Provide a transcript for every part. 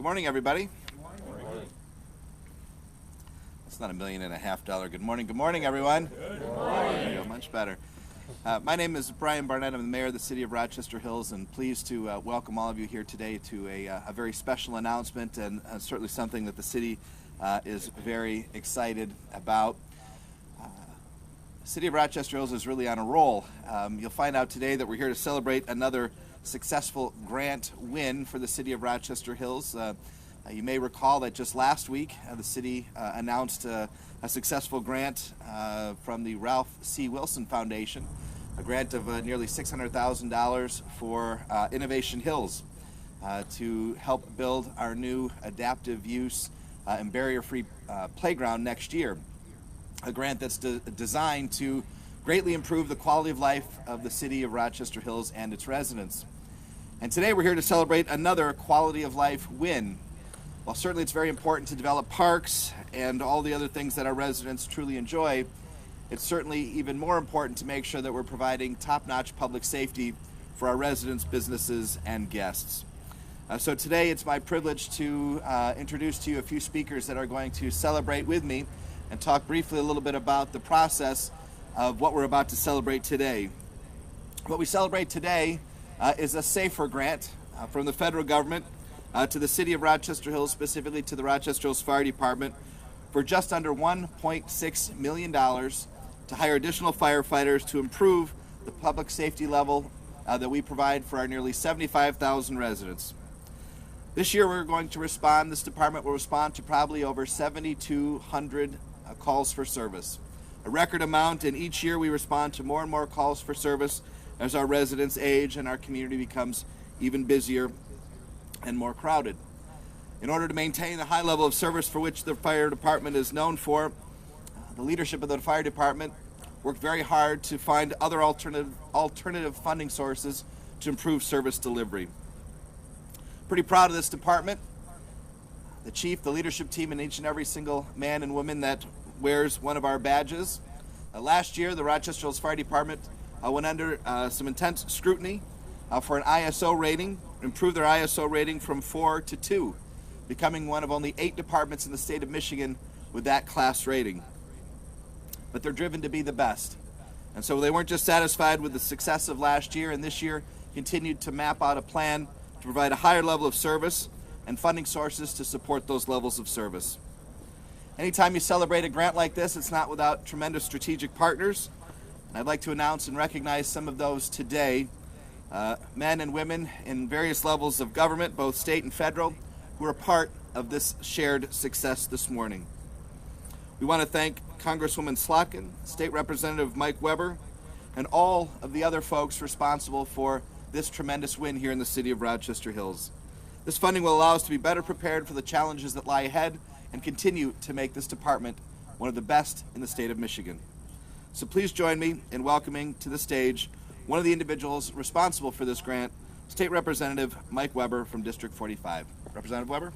morning, everybody. Good morning. That's not $1.5 million. Good morning. Good morning, everyone. Good morning. There you go, much better. My name is Bryan Barnett. I'm the mayor of the city of Rochester Hills, and pleased to welcome all of you here today to a very special announcement, and certainly something that the city is very excited about. The city of Rochester Hills is really on a roll. You'll find out today that we're here to celebrate another successful grant win for the city of Rochester Hills. You may recall that just last week the city announced a successful grant from the Ralph C. Wilson Foundation, a grant of nearly $600,000 for Innovation Hills to help build our new adaptive use and barrier-free playground next year. A grant that's designed to greatly improve the quality of life of the city of Rochester Hills and its residents. And today we're here to celebrate another quality of life win. While certainly it's very important to develop parks and all the other things that our residents truly enjoy, it's certainly even more important to make sure that we're providing top-notch public safety for our residents, businesses, and guests. So today it's my privilege to introduce to you a few speakers that are going to celebrate with me and talk briefly a little bit about the process of what we're about to celebrate today. What we celebrate today is a SAFER grant from the federal government to the city of Rochester Hills, specifically to the Rochester Hills Fire Department, for just under $1.6 million to hire additional firefighters to improve the public safety level that we provide for our nearly 75,000 residents. This year this department will respond to probably over 7,200 calls for service, a record amount, and each year we respond to more and more calls for service as our residents age and our community becomes even busier and more crowded. In order to maintain the high level of service for which the fire department is known for, the leadership of the fire department worked very hard to find other alternative funding sources to improve service delivery. Pretty proud of this department, the chief, the leadership team, and each and every single man and woman that wears one of our badges. Last year, the Rochester Hills Fire Department went under some intense scrutiny for an ISO rating, improved their ISO rating from 4 to 2, becoming one of only 8 departments in the state of Michigan with that class rating. But they're driven to be the best. And so they weren't just satisfied with the success of last year, and this year continued to map out a plan to provide a higher level of service and funding sources to support those levels of service. Anytime you celebrate a grant like this, it's not without tremendous strategic partners. And I'd like to announce and recognize some of those today. Men and women in various levels of government, both state and federal, who are part of this shared success this morning. We want to thank Congresswoman Slotkin, State Representative Mike Weber, and all of the other folks responsible for this tremendous win here in the city of Rochester Hills. This funding will allow us to be better prepared for the challenges that lie ahead and continue to make this department one of the best in the state of Michigan. So please join me in welcoming to the stage one of the individuals responsible for this grant, State Representative Mike Weber from District 45. Representative Weber.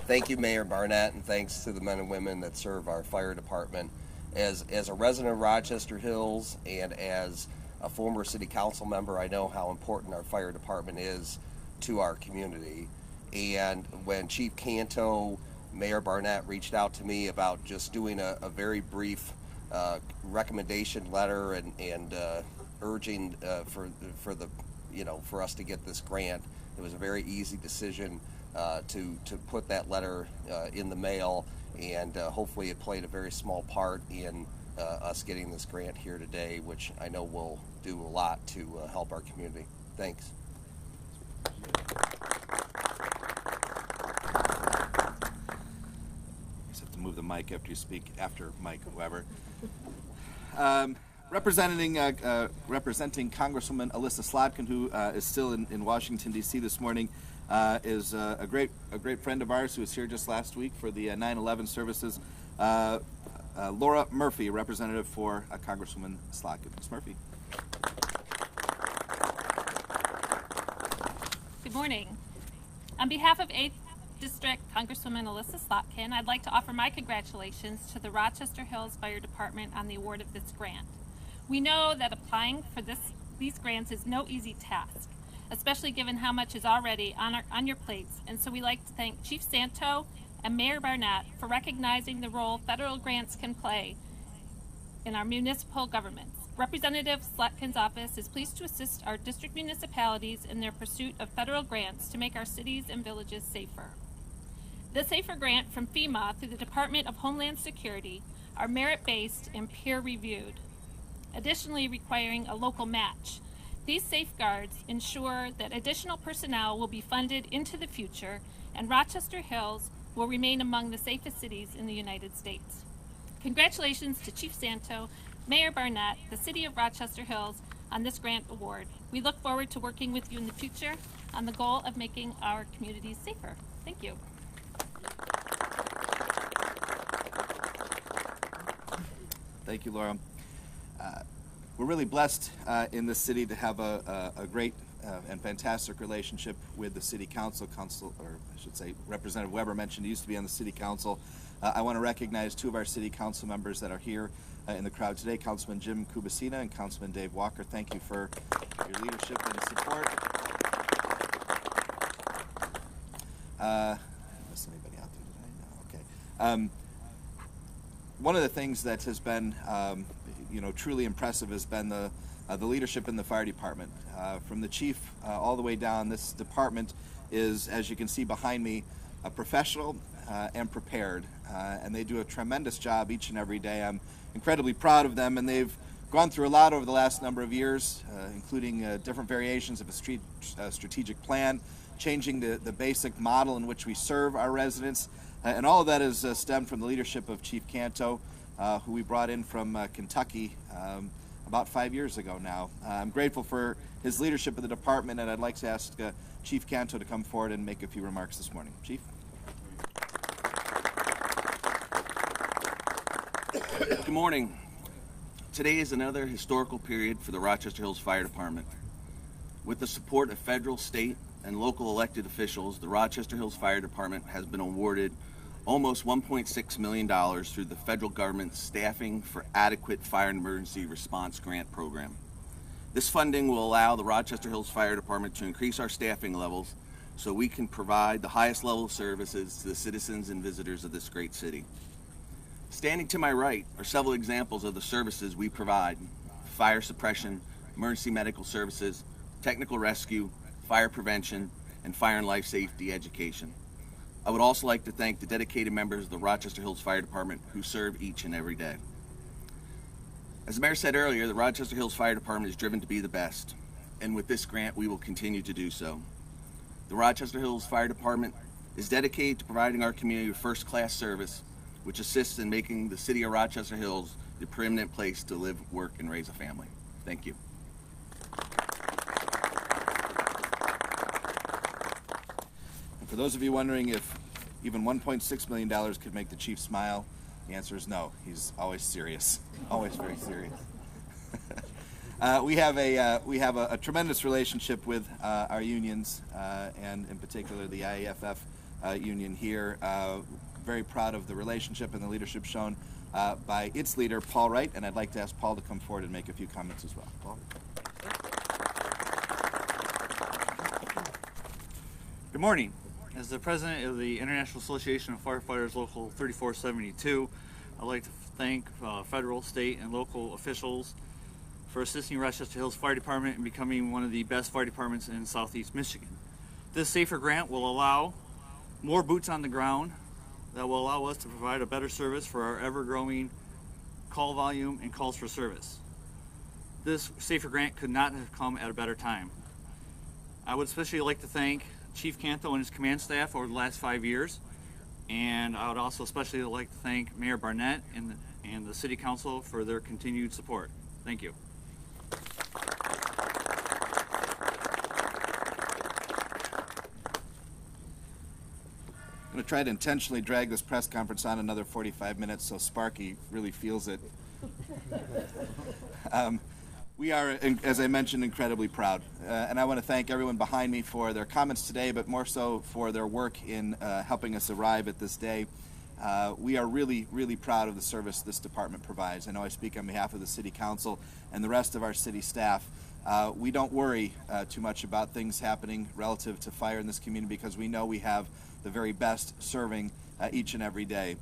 Thank you, Mayor Barnett, and thanks to the men and women that serve our fire department. As a resident of Rochester Hills and as a former city council member, I know how important our fire department is to our community. And when Chief Canto, Mayor Barnett reached out to me about just doing a very brief recommendation letter and urging for us to get this grant, it was a very easy decision to put that letter in the mail, and hopefully it played a very small part in us getting this grant here today, which I know will do a lot to help our community. Thanks. Move the mic after you speak after Mike Weber. Representing Congresswoman Alyssa Slotkin, who is still in Washington D.C. this morning, is a great friend of ours who was here just last week for the 9/11 services. Laura Murphy, representative for Congresswoman Slotkin. Ms. Murphy. Good morning. On behalf of 8th District Congresswoman Alyssa Slotkin, I'd like to offer my congratulations to the Rochester Hills Fire Department on the award of this grant. We know that applying for these grants is no easy task, especially given how much is already on your plates. And so we'd like to thank Chief Santo and Mayor Barnett for recognizing the role federal grants can play in our municipal governments. Representative Slotkin's office is pleased to assist our district municipalities in their pursuit of federal grants to make our cities and villages safer. The SAFER grant from FEMA through the Department of Homeland Security are merit-based and peer-reviewed, additionally requiring a local match. These safeguards ensure that additional personnel will be funded into the future, and Rochester Hills will remain among the safest cities in the United States. Congratulations to Chief Santo, Mayor Barnett, the City of Rochester Hills on this grant award. We look forward to working with you in the future on the goal of making our communities safer. Thank you. Thank you, Laura. We're really blessed in this city to have a great and fantastic relationship with the City Council, or I should say Representative Weber mentioned he used to be on the City Council. I want to recognize two of our City Council members that are here in the crowd today, Councilman Jim Kubasina and Councilman Dave Walker. Thank you for your leadership and support. Miss anybody out there today? No, okay. One of the things that has been, truly impressive has been the leadership in the fire department. From the chief all the way down, this department is, as you can see behind me, professional and prepared, and they do a tremendous job each and every day. I'm incredibly proud of them, and they've gone through a lot over the last number of years, including different variations of a strategic plan, changing the basic model in which we serve our residents. And all of that has stemmed from the leadership of Chief Canto, who we brought in from Kentucky about 5 years ago now. I'm grateful for his leadership of the department, and I'd like to ask Chief Canto to come forward and make a few remarks this morning. Chief? Good morning. Today is another historical period for the Rochester Hills Fire Department. With the support of federal, state, and local elected officials, the Rochester Hills Fire Department has been awarded almost $1.6 million through the federal government's Staffing for Adequate Fire and Emergency Response Grant Program. This funding will allow the Rochester Hills Fire Department to increase our staffing levels so we can provide the highest level of services to the citizens and visitors of this great city. Standing to my right are several examples of the services we provide: fire suppression, emergency medical services, technical rescue, fire prevention, and fire and life safety education. I would also like to thank the dedicated members of the Rochester Hills Fire Department who serve each and every day. As the mayor said earlier, the Rochester Hills Fire Department is driven to be the best, and with this grant we will continue to do so. The Rochester Hills Fire Department is dedicated to providing our community with first-class service, which assists in making the city of Rochester Hills the preeminent place to live, work, and raise a family. Thank you. For those of you wondering if even $1.6 million could make the chief smile, the answer is no. He's always serious, always very serious. We have a tremendous relationship with our unions, and in particular the IAFF union here. Very proud of the relationship and the leadership shown by its leader, Paul Wright, and I'd like to ask Paul to come forward and make a few comments as well. Paul? Good morning. As the president of the International Association of Firefighters Local 3472, I'd like to thank federal, state, and local officials for assisting Rochester Hills Fire Department in becoming one of the best fire departments in Southeast Michigan. This SAFER grant will allow more boots on the ground that will allow us to provide a better service for our ever-growing call volume and calls for service. This SAFER grant could not have come at a better time. I would especially like to thank Chief Canto and his command staff over the last 5 years, and I would also especially like to thank Mayor Barnett and the City Council for their continued support. Thank you. I'm going to try to intentionally drag this press conference on another 45 minutes so Sparky really feels it. We are, as I mentioned, incredibly proud. And I want to thank everyone behind me for their comments today, but more so for their work in helping us arrive at this day. We are really, really proud of the service this department provides. I know I speak on behalf of the City Council and the rest of our city staff. we don't worry too much about things happening relative to fire in this community because we know we have the very best serving each and every day.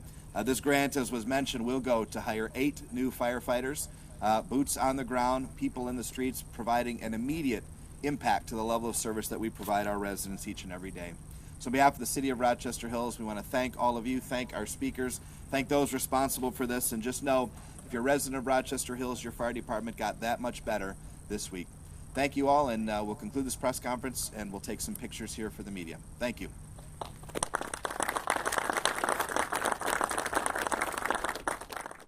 This grant, as was mentioned, will go to hire 8 new firefighters, boots on the ground, people in the streets, providing an immediate impact to the level of service that we provide our residents each and every day. So on behalf of the City of Rochester Hills, we want to thank all of you, thank our speakers, thank those responsible for this, and just know if you're a resident of Rochester Hills, your fire department got that much better this week. Thank you all, and we'll conclude this press conference and we'll take some pictures here for the media. Thank you.